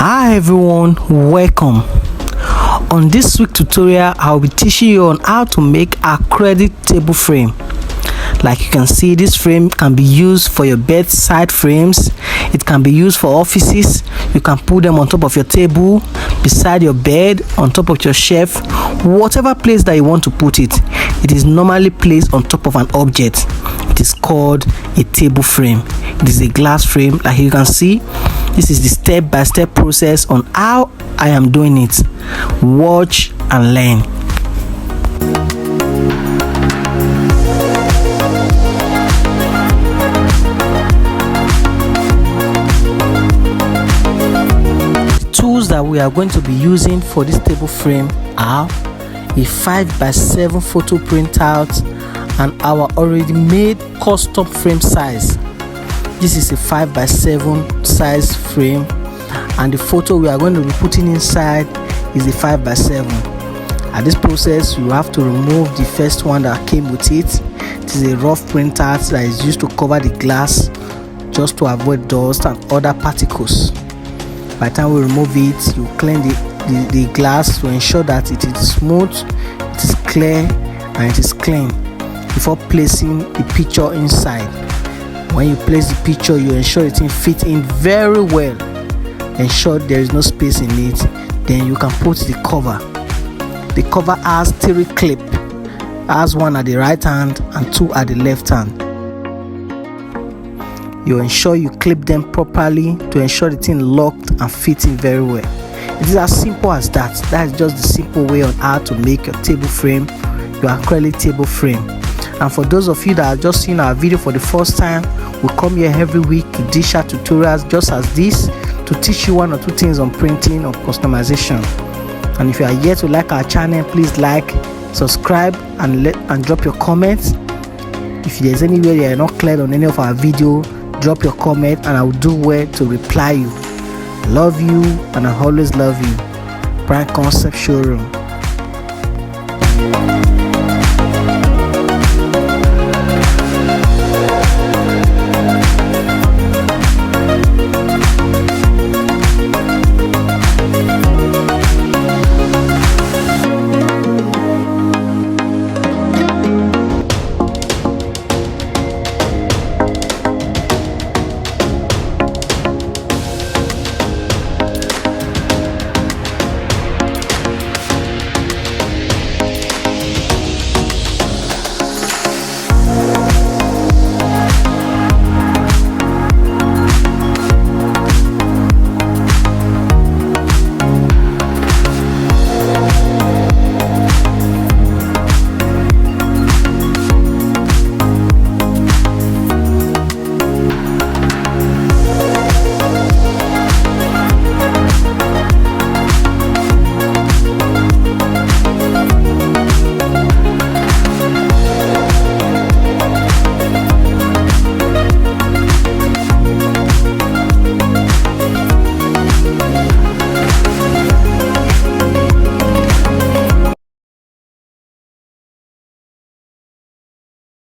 Hi everyone, welcome. On this week tutorial, I'll be teaching you on how to make acrylic table frame. Like you can see, this frame can be used for your bedside frames. It can be used for offices. You can put them on top of your table, beside your bed, on top of your shelf, whatever place that you want to put it. It is normally placed on top of an object. It is called a table frame. It is a glass frame. Like you can see, this is the step-by-step process on how I am doing it. Watch and learn. Tools that we are going to be using for this table frame are a 5x7 photo printout and our already made custom frame size. This is a 5x7 size frame, and the photo we are going to be putting inside is a 5x7. At this process, you have to remove the first one that came with it. It is a rough printout that is used to cover the glass just to avoid dust and other particles. By the time we remove it, you clean the glass to ensure that it is smooth, it is clear, and it is clean before placing the picture inside. When you place the picture, you ensure it fits in very well. Ensure there is no space in it. Then you can put the cover. The cover has 3 clips. Has one at the right hand and 2 at the left hand. You ensure you clip them properly to ensure the thing locked and fitting very well. It is as simple as that. That is just the simple way on how to make your table frame, your acrylic table frame. And for those of you that are just seeing our video for the first time, we come here every week to dish out tutorials just as this to teach you 1 or 2 things on printing or customization. And if you are yet to like our channel, please like, subscribe, and drop your comments. If there's anywhere you are not clear on any of our video, drop your comment and I will do well to reply you. I love you and I always love you. Brand Concept Showroom.